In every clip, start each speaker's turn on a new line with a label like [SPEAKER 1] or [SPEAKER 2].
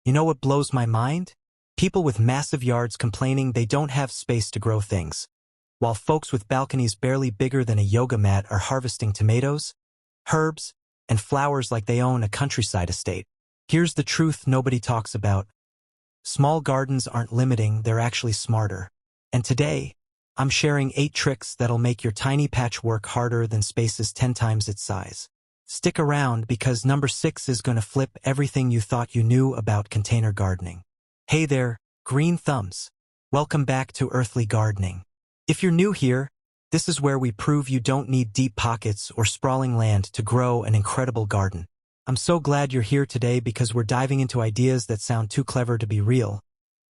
[SPEAKER 1] You know what blows my mind? People with massive yards complaining they don't have space to grow things, while folks with balconies barely bigger than a yoga mat are harvesting tomatoes, herbs, and flowers like they own a countryside estate. Here's the truth nobody talks about. Small gardens aren't limiting, they're actually smarter. And today, I'm sharing 8 tricks that'll make your tiny patch work harder than spaces 10 times its size. Stick around because number 6 is going to flip everything you thought you knew about container gardening. Hey there, green thumbs. Welcome back to Earthly Gardening. If you're new here, this is where we prove you don't need deep pockets or sprawling land to grow an incredible garden. I'm so glad you're here today because we're diving into ideas that sound too clever to be real.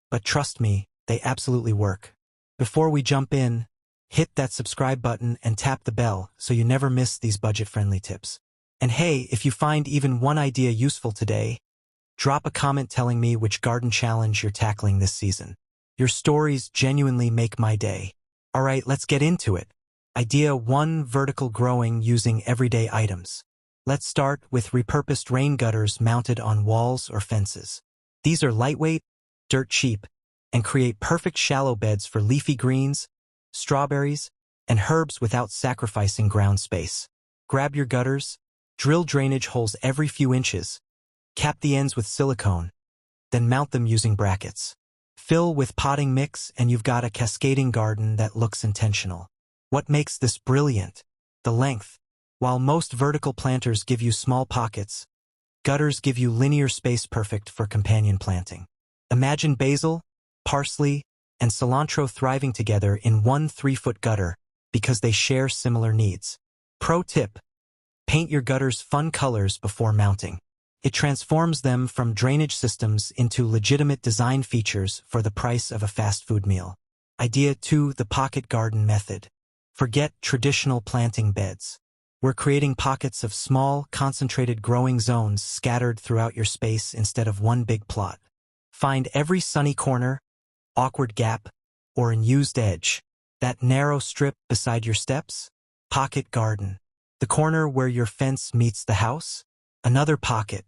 [SPEAKER 1] But trust me, they absolutely work. Before we jump in, hit that subscribe button and tap the bell so you never miss these budget-friendly tips. And hey, if you find even one idea useful today, drop a comment telling me which garden challenge you're tackling this season. Your stories genuinely make my day. Alright, let's get into it. Idea 1: vertical growing using everyday items. Let's start with repurposed rain gutters mounted on walls or fences. These are lightweight, dirt cheap, and create perfect shallow beds for leafy greens, strawberries, and herbs without sacrificing ground space. Grab your gutters, drill drainage holes every few inches, cap the ends with silicone, then mount them using brackets. Fill with potting mix and you've got a cascading garden that looks intentional. What makes this brilliant? The length. While most vertical planters give you small pockets, gutters give you linear space perfect for companion planting. Imagine basil, parsley, and cilantro thriving together in one 3-foot gutter because they share similar needs. Pro tip: paint your gutters fun colors before mounting. It transforms them from drainage systems into legitimate design features for the price of a fast food meal. Idea 2: the pocket garden method. Forget traditional planting beds. We're creating pockets of small, concentrated growing zones scattered throughout your space instead of one big plot. Find every sunny corner, awkward gap, or unused edge. That narrow strip beside your steps? Pocket garden. The corner where your fence meets the house? Another pocket.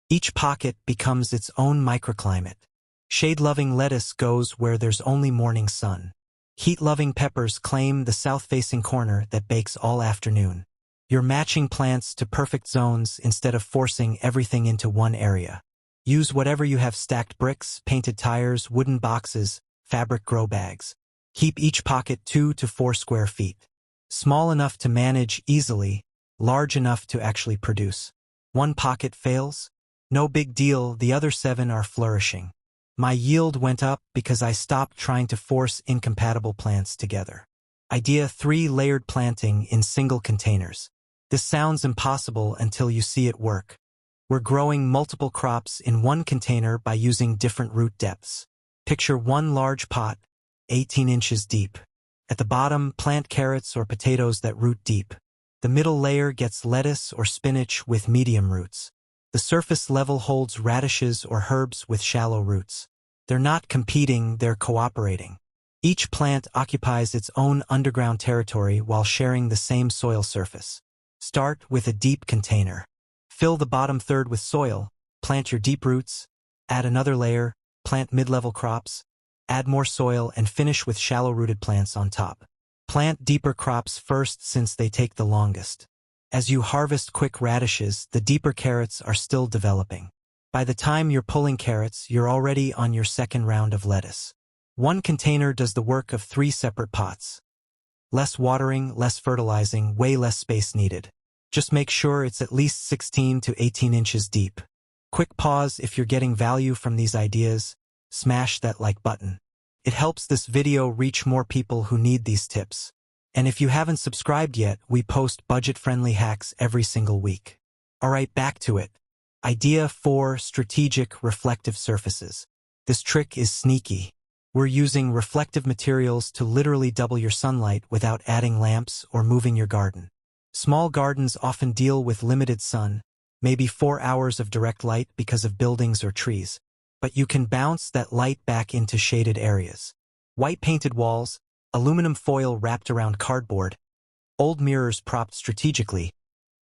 [SPEAKER 1] Each pocket becomes its own microclimate. Shade-loving lettuce goes where there's only morning sun. Heat-loving peppers claim the south-facing corner that bakes all afternoon. You're matching plants to perfect zones instead of forcing everything into one area. Use whatever you have: stacked bricks, painted tires, wooden boxes, fabric grow bags. Keep each pocket 2 to 4 square feet. Small enough to manage easily, large enough to actually produce. One pocket fails? No big deal, the other 7 are flourishing. My yield went up because I stopped trying to force incompatible plants together. Idea 3: layered planting in single containers. This sounds impossible until you see it work. We're growing multiple crops in one container by using different root depths. Picture one large pot, 18 inches deep. At the bottom, plant carrots or potatoes that root deep. The middle layer gets lettuce or spinach with medium roots. The surface level holds radishes or herbs with shallow roots. They're not competing, they're cooperating. Each plant occupies its own underground territory while sharing the same soil surface. Start with a deep container. Fill the bottom third with soil, plant your deep roots, add another layer, plant mid-level crops, add more soil, and finish with shallow-rooted plants on top. Plant deeper crops first since they take the longest. As you harvest quick radishes, the deeper carrots are still developing. By the time you're pulling carrots, you're already on your second round of lettuce. One container does the work of 3 separate pots. Less watering, less fertilizing, way less space needed. Just make sure it's at least 16 to 18 inches deep. Quick pause: if you're getting value from these ideas, smash that like button. It helps this video reach more people who need these tips. And if you haven't subscribed yet, we post budget-friendly hacks every single week. Alright, back to it. Idea 4: strategic reflective surfaces. This trick is sneaky. We're using reflective materials to literally double your sunlight without adding lamps or moving your garden. Small gardens often deal with limited sun, maybe 4 hours of direct light because of buildings or trees. But you can bounce that light back into shaded areas. White painted walls, aluminum foil wrapped around cardboard, old mirrors propped strategically,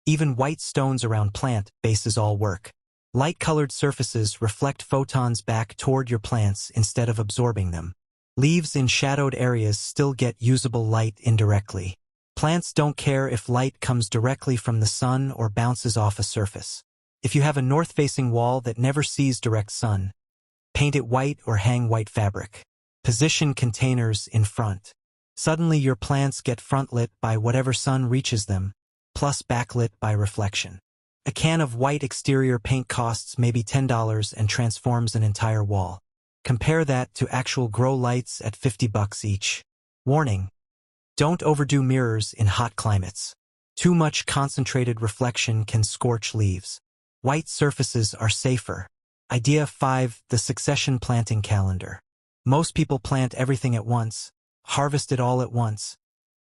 [SPEAKER 1] even white stones around plant bases all work. Light-colored surfaces reflect photons back toward your plants instead of absorbing them. Leaves in shadowed areas still get usable light indirectly. Plants don't care if light comes directly from the sun or bounces off a surface. If you have a north-facing wall that never sees direct sun, paint it white or hang white fabric. Position containers in front. Suddenly your plants get front-lit by whatever sun reaches them, plus backlit by reflection. A can of white exterior paint costs maybe $10 and transforms an entire wall. Compare that to actual grow lights at $50 each. Warning: don't overdo mirrors in hot climates. Too much concentrated reflection can scorch leaves. White surfaces are safer. Idea 5: the succession planting calendar. Most people plant everything at once, harvest it all at once,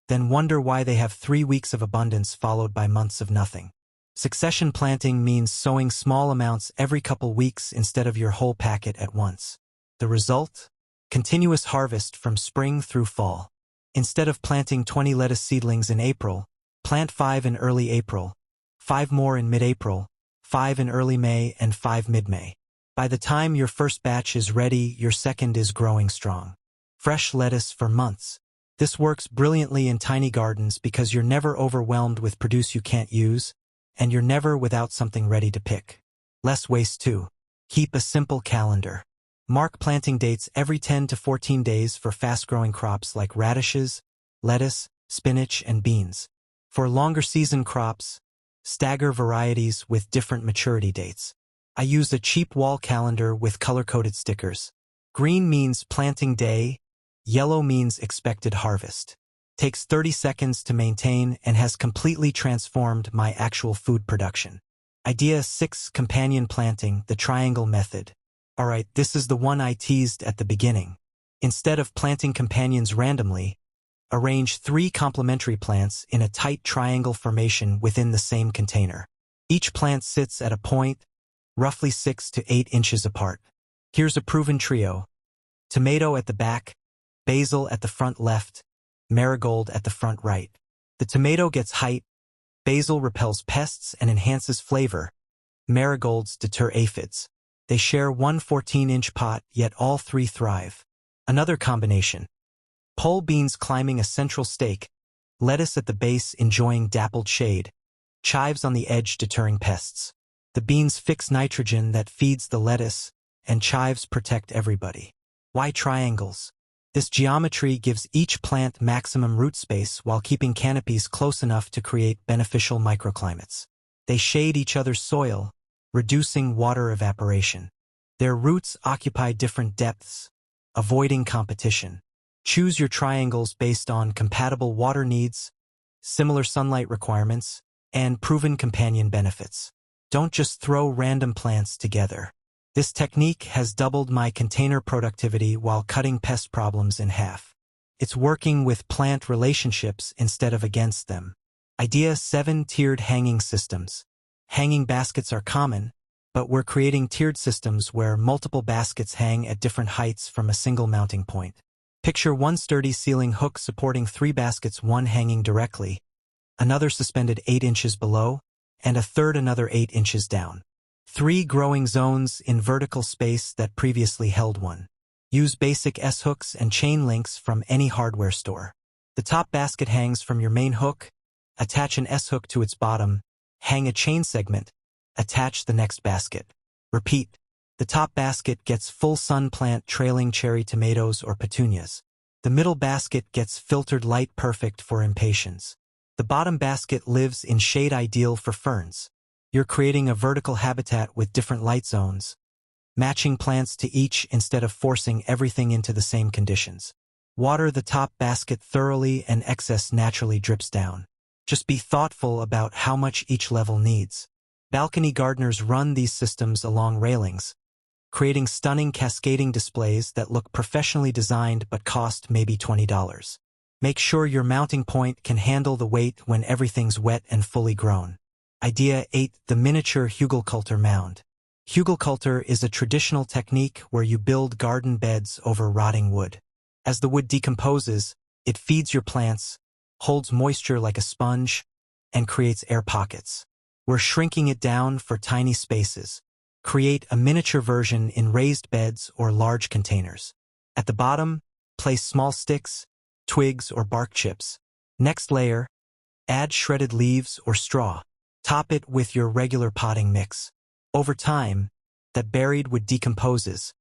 [SPEAKER 1] then wonder why they have 3 weeks of abundance followed by months of nothing. Succession planting means sowing small amounts every couple weeks instead of your whole packet at once. The result? Continuous harvest from spring through fall. Instead of planting 20 lettuce seedlings in April, plant 5 in early April, 5 more in mid-April, 5 in early May, and 5 mid-May. By the time your first batch is ready, your second is growing strong. Fresh lettuce for months. This works brilliantly in tiny gardens because you're never overwhelmed with produce you can't use, and you're never without something ready to pick. Less waste too. Keep a simple calendar. Mark planting dates every 10 to 14 days for fast-growing crops like radishes, lettuce, spinach, and beans. For longer season crops, stagger varieties with different maturity dates. I use a cheap wall calendar with color-coded stickers. Green means planting day, yellow means expected harvest. Takes 30 seconds to maintain and has completely transformed my actual food production. Idea 6: companion planting, the triangle method. Alright, this is the one I teased at the beginning. Instead of planting companions randomly, arrange 3 complementary plants in a tight triangle formation within the same container. Each plant sits at a point, roughly 6 to 8 inches apart. Here's a proven trio: tomato at the back, basil at the front left, marigold at the front right. The tomato gets height, basil repels pests and enhances flavor, marigolds deter aphids. They share one 14-inch pot, yet all 3 thrive. Another combination: pole beans climbing a central stake, lettuce at the base enjoying dappled shade, chives on the edge deterring pests. The beans fix nitrogen that feeds the lettuce, and chives protect everybody. Why triangles? This geometry gives each plant maximum root space while keeping canopies close enough to create beneficial microclimates. They shade each other's soil, reducing water evaporation. Their roots occupy different depths, avoiding competition. Choose your triangles based on compatible water needs, similar sunlight requirements, and proven companion benefits. Don't just throw random plants together. This technique has doubled my container productivity while cutting pest problems in half. It's working with plant relationships instead of against them. Idea 7: tiered hanging systems. Hanging baskets are common, but we're creating tiered systems where multiple baskets hang at different heights from a single mounting point. Picture one sturdy ceiling hook supporting 3 baskets, one hanging directly, another suspended 8 inches below, and a third another 8 inches down. 3 growing zones in vertical space that previously held one. Use basic S-hooks and chain links from any hardware store. The top basket hangs from your main hook, attach an S-hook to its bottom, hang a chain segment, attach the next basket. Repeat. The top basket gets full sun plant trailing cherry tomatoes or petunias. The middle basket gets filtered light perfect for impatiens. The bottom basket lives in shade ideal for ferns. You're creating a vertical habitat with different light zones, matching plants to each instead of forcing everything into the same conditions. Water the top basket thoroughly and excess naturally drips down. Just be thoughtful about how much each level needs. Balcony gardeners run these systems along railings, creating stunning cascading displays that look professionally designed but cost maybe $20. Make sure your mounting point can handle the weight when everything's wet and fully grown. Idea 8: the miniature hugelkultur mound. Hugelkultur is a traditional technique where you build garden beds over rotting wood. As the wood decomposes, it feeds your plants, holds moisture like a sponge, and creates air pockets. We're shrinking it down for tiny spaces, Create a miniature version in raised beds or large containers. At the bottom, place small sticks, twigs, or bark chips. Next layer, add shredded leaves or straw. Top it with your regular potting mix. Over time, that buried wood decomposes,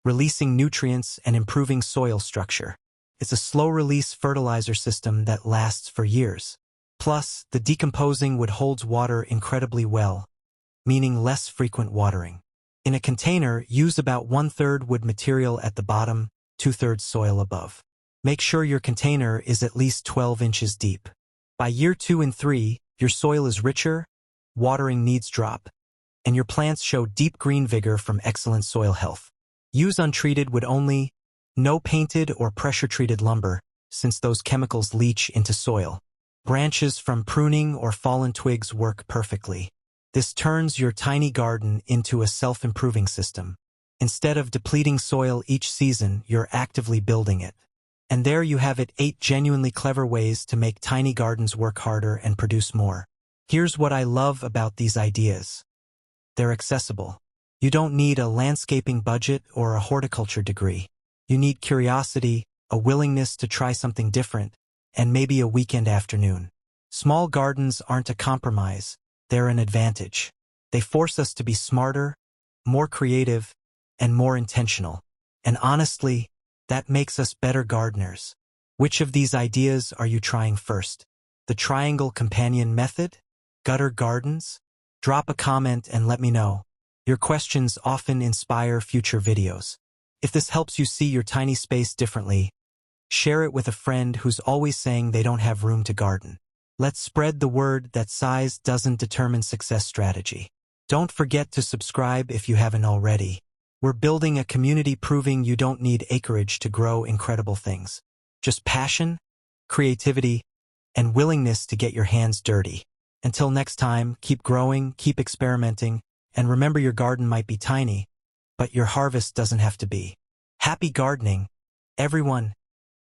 [SPEAKER 1] releasing nutrients and improving soil structure. It's a slow-release fertilizer system that lasts for years. Plus, the decomposing wood holds water incredibly well, meaning less frequent watering. In a container, use about 1/3 wood material at the bottom, 2/3 soil above. Make sure your container is at least 12 inches deep. By year 2 and 3, your soil is richer, watering needs drop, and your plants show deep green vigor from excellent soil health. Use untreated wood only, no painted or pressure-treated lumber, since those chemicals leach into soil. Branches from pruning or fallen twigs work perfectly. This turns your tiny garden into a self-improving system. Instead of depleting soil each season, you're actively building it. And there you have it, 8 genuinely clever ways to make tiny gardens work harder and produce more. Here's what I love about these ideas. They're accessible. You don't need a landscaping budget or a horticulture degree. You need curiosity, a willingness to try something different, and maybe a weekend afternoon. Small gardens aren't a compromise, they're an advantage. They force us to be smarter, more creative, and more intentional. And honestly, that makes us better gardeners. Which of these ideas are you trying first? The triangle companion method? Gutter gardens? Drop a comment and let me know. Your questions often inspire future videos. If this helps you see your tiny space differently, share it with a friend who's always saying they don't have room to garden. Let's spread the word that size doesn't determine success strategy. Don't forget to subscribe if you haven't already. We're building a community proving you don't need acreage to grow incredible things. Just passion, creativity, and willingness to get your hands dirty. Until next time, keep growing, keep experimenting, and remember your garden might be tiny, but your harvest doesn't have to be. Happy gardening, everyone!